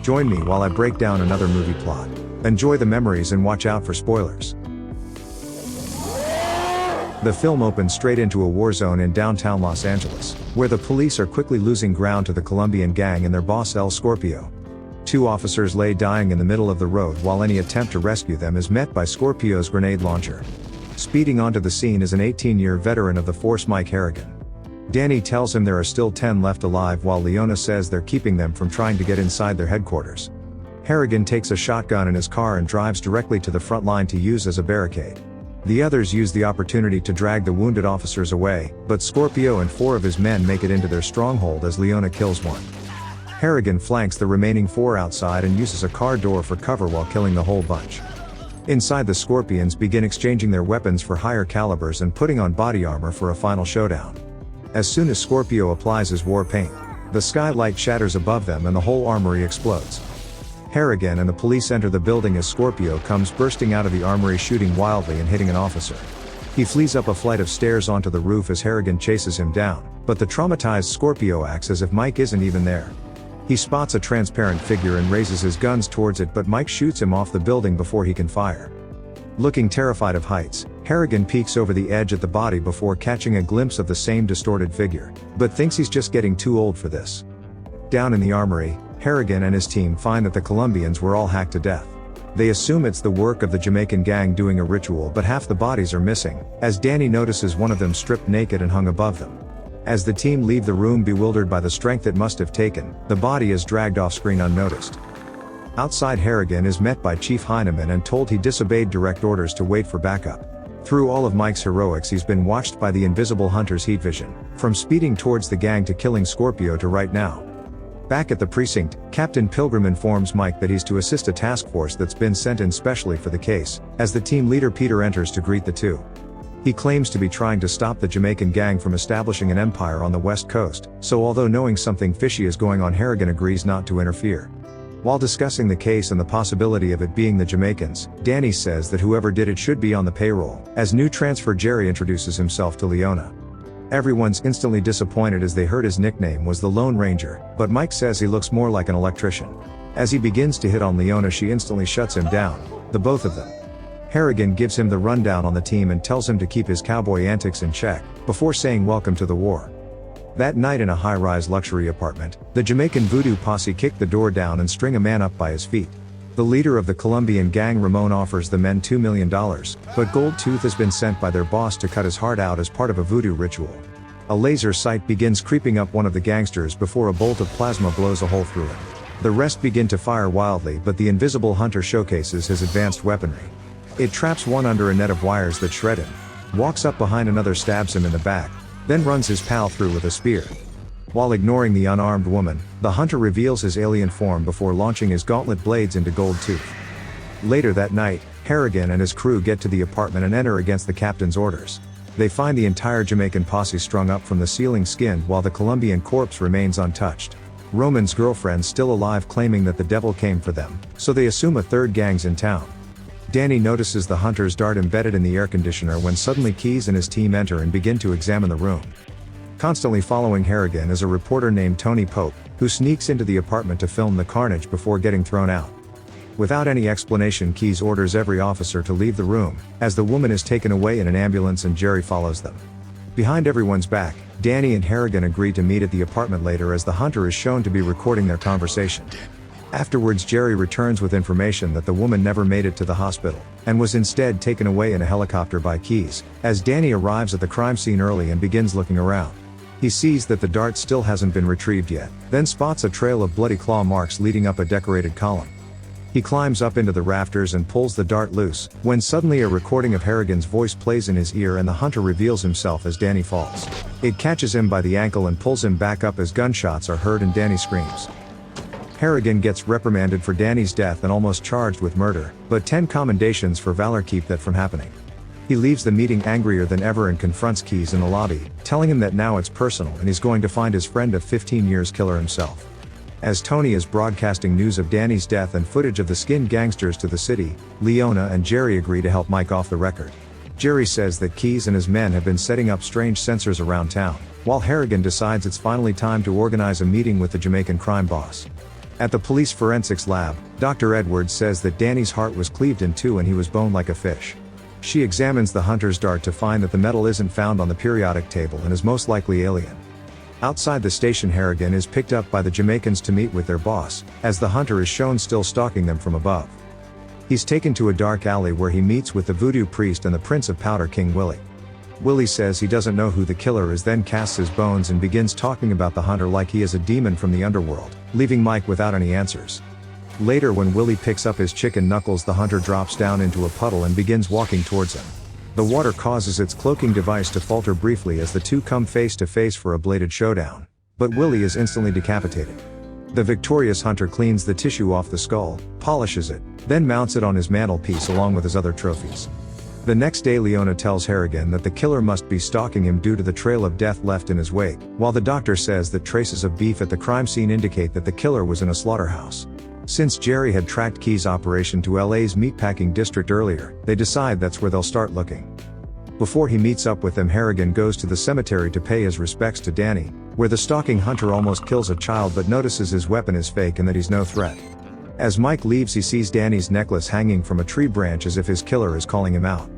Join me while I break down another movie plot. Enjoy the memories and watch out for spoilers. The film opens straight into a war zone in downtown Los Angeles, where the police are quickly losing ground to the Colombian gang and their boss El Scorpio. Two officers lay dying in the middle of the road while any attempt to rescue them is met by Scorpio's grenade launcher. Speeding onto the scene is an 18-year veteran of the force, Mike Harrigan. Danny tells him there are still 10 left alive while Leona says they're keeping them from trying to get inside their headquarters. Harrigan takes a shotgun in his car and drives directly to the front line to use as a barricade. The others use the opportunity to drag the wounded officers away, but Scorpio and 4 of his men make it into their stronghold as Leona kills one. Harrigan flanks the remaining 4 outside and uses a car door for cover while killing the whole bunch. Inside, the Scorpions begin exchanging their weapons for higher calibers and putting on body armor for a final showdown. As soon as Scorpio applies his war paint, the skylight shatters above them and the whole armory explodes. Harrigan and the police enter the building as Scorpio comes bursting out of the armory, shooting wildly and hitting an officer. He flees up a flight of stairs onto the roof as Harrigan chases him down, but the traumatized Scorpio acts as if Mike isn't even there. He spots a transparent figure and raises his guns towards it, but Mike shoots him off the building before he can fire. Looking terrified of heights, Harrigan peeks over the edge at the body before catching a glimpse of the same distorted figure, but thinks he's just getting too old for this. Down in the armory, Harrigan and his team find that the Colombians were all hacked to death. They assume it's the work of the Jamaican gang doing a ritual, but half the bodies are missing, as Danny notices one of them stripped naked and hung above them. As the team leave the room bewildered by the strength it must have taken, the body is dragged off screen unnoticed. Outside, Harrigan is met by Chief Heineman and told he disobeyed direct orders to wait for backup. Through all of Mike's heroics, he's been watched by the invisible hunter's heat vision, from speeding towards the gang to killing Scorpio to right now. Back at the precinct, Captain Pilgrim informs Mike that he's to assist a task force that's been sent in specially for the case, as the team leader Peter enters to greet the two. He claims to be trying to stop the Jamaican gang from establishing an empire on the West Coast, so although knowing something fishy is going on, Harrigan agrees not to interfere. While discussing the case and the possibility of it being the Jamaicans, Danny says that whoever did it should be on the payroll, as new transfer Jerry introduces himself to Leona. Everyone's instantly disappointed as they heard his nickname was the Lone Ranger, but Mike says he looks more like an electrician. As he begins to hit on Leona, she instantly shuts him down, the both of them. Harrigan gives him the rundown on the team and tells him to keep his cowboy antics in check, before saying welcome to the war. That night in a high-rise luxury apartment, the Jamaican Voodoo posse kick the door down and string a man up by his feet. The leader of the Colombian gang, Ramon, offers the men $2 million, but Gold Tooth has been sent by their boss to cut his heart out as part of a voodoo ritual. A laser sight begins creeping up one of the gangsters before a bolt of plasma blows a hole through it. The rest begin to fire wildly, but the invisible hunter showcases his advanced weaponry. It traps one under a net of wires that shred him, walks up behind another, stabs him in the back, then runs his pal through with a spear. While ignoring the unarmed woman, the hunter reveals his alien form before launching his gauntlet blades into Gold Tooth. Later that night, Harrigan and his crew get to the apartment and enter against the captain's orders. They find the entire Jamaican posse strung up from the ceiling, skinned, while the Colombian corpse remains untouched. Roman's girlfriend's still alive, claiming that the devil came for them, so they assume a third gang's in town. Danny notices the hunter's dart embedded in the air conditioner when suddenly Keys and his team enter and begin to examine the room. Constantly following Harrigan is a reporter named Tony Pope, who sneaks into the apartment to film the carnage before getting thrown out. Without any explanation, Keys orders every officer to leave the room, as the woman is taken away in an ambulance and Jerry follows them. Behind everyone's back, Danny and Harrigan agree to meet at the apartment later as the hunter is shown to be recording their conversation. Afterwards, Jerry returns with information that the woman never made it to the hospital, and was instead taken away in a helicopter by Keys, as Danny arrives at the crime scene early and begins looking around. He sees that the dart still hasn't been retrieved yet, then spots a trail of bloody claw marks leading up a decorated column. He climbs up into the rafters and pulls the dart loose, when suddenly a recording of Harrigan's voice plays in his ear and the hunter reveals himself as Danny falls. It catches him by the ankle and pulls him back up as gunshots are heard and Danny screams. Harrigan gets reprimanded for Danny's death and almost charged with murder, but 10 commendations for valor keep that from happening. He leaves the meeting angrier than ever and confronts Keys in the lobby, telling him that now it's personal and he's going to find his friend of 15 years killer himself. As Tony is broadcasting news of Danny's death and footage of the skinned gangsters to the city, Leona and Jerry agree to help Mike off the record. Jerry says that Keys and his men have been setting up strange sensors around town, while Harrigan decides it's finally time to organize a meeting with the Jamaican crime boss. At the police forensics lab, Dr. Edwards says that Danny's heart was cleaved in two and he was boned like a fish. She examines the hunter's dart to find that the metal isn't found on the periodic table and is most likely alien. Outside the station, Harrigan is picked up by the Jamaicans to meet with their boss, as the hunter is shown still stalking them from above. He's taken to a dark alley where he meets with the Voodoo priest and the Prince of Powder King Willie. Willie says he doesn't know who the killer is, then casts his bones and begins talking about the hunter like he is a demon from the underworld, leaving Mike without any answers. Later, when Willie picks up his chicken knuckles, the hunter drops down into a puddle and begins walking towards him. The water causes its cloaking device to falter briefly as the two come face to face for a bladed showdown, but Willie is instantly decapitated. The victorious hunter cleans the tissue off the skull, polishes it, then mounts it on his mantelpiece along with his other trophies. The next day, Leona tells Harrigan that the killer must be stalking him due to the trail of death left in his wake, while the doctor says that traces of beef at the crime scene indicate that the killer was in a slaughterhouse. Since Jerry had tracked Key's operation to LA's meatpacking district earlier, they decide that's where they'll start looking. Before he meets up with them, Harrigan goes to the cemetery to pay his respects to Danny, where the stalking hunter almost kills a child but notices his weapon is fake and that he's no threat. As Mike leaves, he sees Danny's necklace hanging from a tree branch as if his killer is calling him out.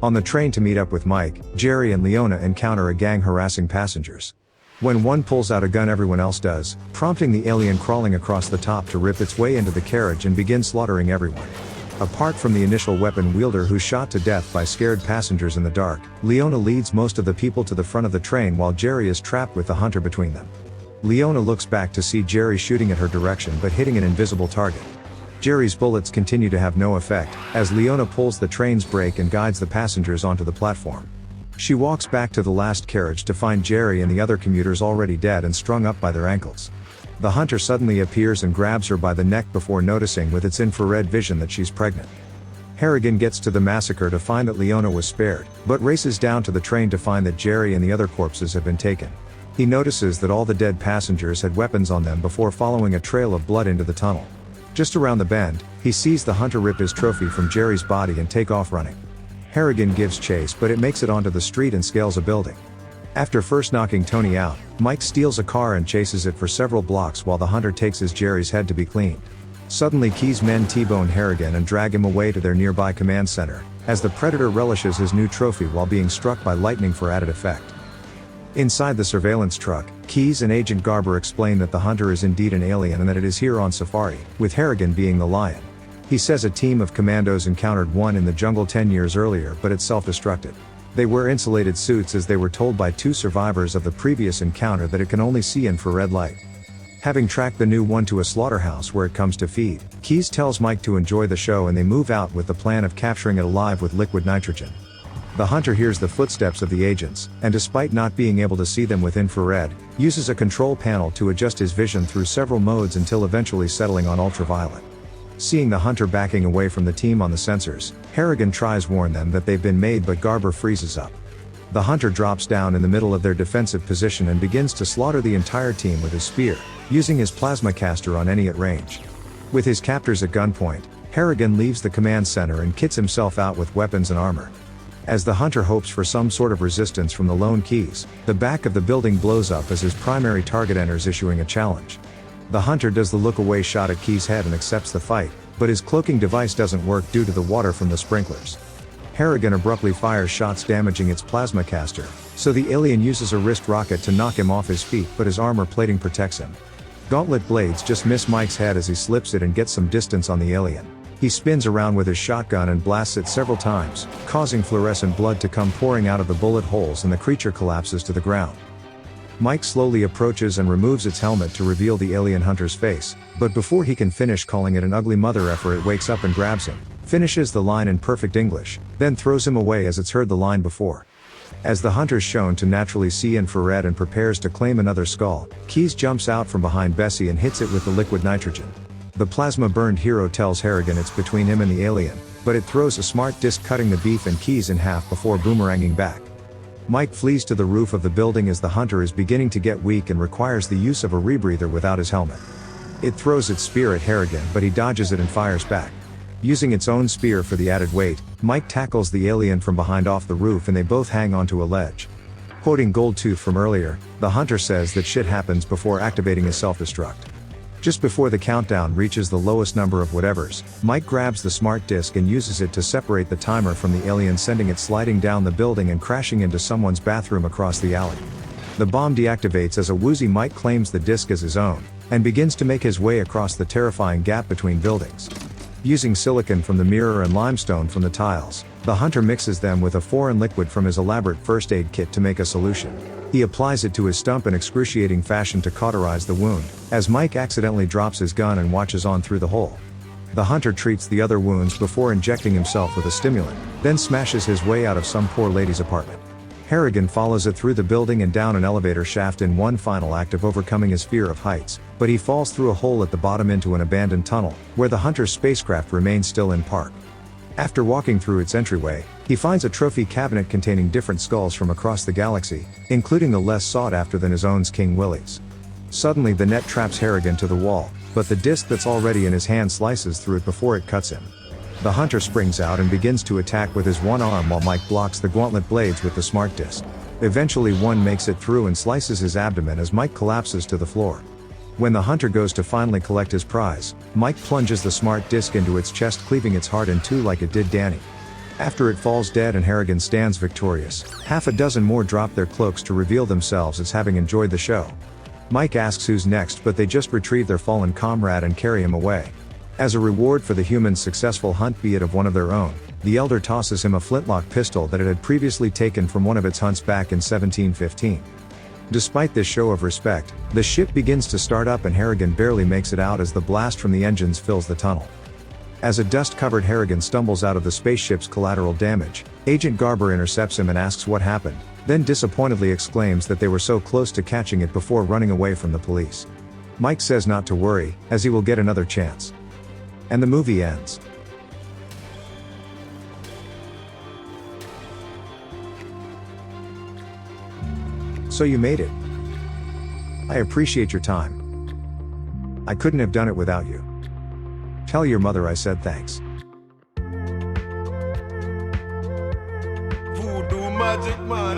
On the train to meet up with Mike, Jerry and Leona encounter a gang harassing passengers. When one pulls out a gun, everyone else does, prompting the alien crawling across the top to rip its way into the carriage and begin slaughtering everyone. Apart from the initial weapon wielder who's shot to death by scared passengers in the dark, Leona leads most of the people to the front of the train while Jerry is trapped with the hunter between them. Leona looks back to see Jerry shooting at her direction but hitting an invisible target. Jerry's bullets continue to have no effect, as Leona pulls the train's brake and guides the passengers onto the platform. She walks back to the last carriage to find Jerry and the other commuters already dead and strung up by their ankles. The hunter suddenly appears and grabs her by the neck before noticing with its infrared vision that she's pregnant. Harrigan gets to the massacre to find that Leona was spared, but races down to the train to find that Jerry and the other corpses have been taken. He notices that all the dead passengers had weapons on them before following a trail of blood into the tunnel. Just around the bend, he sees the hunter rip his trophy from Jerry's body and take off running. Harrigan gives chase, but it makes it onto the street and scales a building. After first knocking Tony out, Mike steals a car and chases it for several blocks while the hunter takes his Jerry's head to be cleaned. Suddenly, Key's men T-bone Harrigan and drag him away to their nearby command center, as the predator relishes his new trophy while being struck by lightning for added effect. Inside the surveillance truck, Keyes and Agent Garber explain that the hunter is indeed an alien and that it is here on safari, with Harrigan being the lion. He says a team of commandos encountered one in the jungle 10 years earlier, but it self-destructed. They wear insulated suits as they were told by two survivors of the previous encounter that it can only see infrared light. Having tracked the new one to a slaughterhouse where it comes to feed, Keyes tells Mike to enjoy the show and they move out with the plan of capturing it alive with liquid nitrogen. The hunter hears the footsteps of the agents, and despite not being able to see them with infrared, uses a control panel to adjust his vision through several modes until eventually settling on ultraviolet. Seeing the hunter backing away from the team on the sensors, Harrigan tries warn them that they've been made, but Garber freezes up. The hunter drops down in the middle of their defensive position and begins to slaughter the entire team with his spear, using his plasma caster on any at range. With his captors at gunpoint, Harrigan leaves the command center and kits himself out with weapons and armor. As the hunter hopes for some sort of resistance from the lone Keyes, the back of the building blows up as his primary target enters, issuing a challenge. The hunter does the look-away shot at Keyes' head and accepts the fight, but his cloaking device doesn't work due to the water from the sprinklers. Harrigan abruptly fires shots damaging its plasma caster, so the alien uses a wrist rocket to knock him off his feet, but his armor plating protects him. Gauntlet blades just miss Mike's head as he slips it and gets some distance on the alien. He spins around with his shotgun and blasts it several times, causing fluorescent blood to come pouring out of the bullet holes, and the creature collapses to the ground. Mike slowly approaches and removes its helmet to reveal the alien hunter's face, but before he can finish calling it an ugly mother effer, it wakes up and grabs him, finishes the line in perfect English, then throws him away as it's heard the line before. As the hunter's shown to naturally see infrared and prepares to claim another skull, Keyes jumps out from behind Bessie and hits it with the liquid nitrogen. The plasma-burned hero tells Harrigan it's between him and the alien, but it throws a smart disc, cutting the beef and Keyes in half before boomeranging back. Mike flees to the roof of the building as the hunter is beginning to get weak and requires the use of a rebreather without his helmet. It throws its spear at Harrigan, but he dodges it and fires back. Using its own spear for the added weight, Mike tackles the alien from behind off the roof and they both hang onto a ledge. Quoting Goldtooth from earlier, the hunter says that shit happens before activating his self-destruct. Just before the countdown reaches the lowest number of whatevers, Mike grabs the smart disc and uses it to separate the timer from the alien, sending it sliding down the building and crashing into someone's bathroom across the alley. The bomb deactivates as a woozy Mike claims the disc as his own, and begins to make his way across the terrifying gap between buildings. Using silicon from the mirror and limestone from the tiles, the hunter mixes them with a foreign liquid from his elaborate first aid kit to make a solution. He applies it to his stump in excruciating fashion to cauterize the wound, as Mike accidentally drops his gun and watches on through the hole. The hunter treats the other wounds before injecting himself with a stimulant, then smashes his way out of some poor lady's apartment. Harrigan follows it through the building and down an elevator shaft in one final act of overcoming his fear of heights, but he falls through a hole at the bottom into an abandoned tunnel, where the hunter's spacecraft remains still in park. After walking through its entryway, he finds a trophy cabinet containing different skulls from across the galaxy, including the less sought after than his own King Willie's. Suddenly the net traps Harrigan to the wall, but the disc that's already in his hand slices through it before it cuts him. The hunter springs out and begins to attack with his one arm while Mike blocks the gauntlet blades with the smart disc. Eventually one makes it through and slices his abdomen as Mike collapses to the floor. When the hunter goes to finally collect his prize, Mike plunges the smart disc into its chest, cleaving its heart in two like it did Danny. After it falls dead and Harrigan stands victorious, half a dozen more drop their cloaks to reveal themselves as having enjoyed the show. Mike asks who's next, but they just retrieve their fallen comrade and carry him away. As a reward for the human's successful hunt, be it of one of their own, the elder tosses him a flintlock pistol that it had previously taken from one of its hunts back in 1715. Despite this show of respect, the ship begins to start up and Harrigan barely makes it out as the blast from the engines fills the tunnel. As a dust-covered Harrigan stumbles out of the spaceship's collateral damage, Agent Garber intercepts him and asks what happened, then disappointedly exclaims that they were so close to catching it before running away from the police. Mike says not to worry, as he will get another chance. And the movie ends. So you made it. I appreciate your time. I couldn't have done it without you. Tell your mother I said thanks. Voodoo magic man.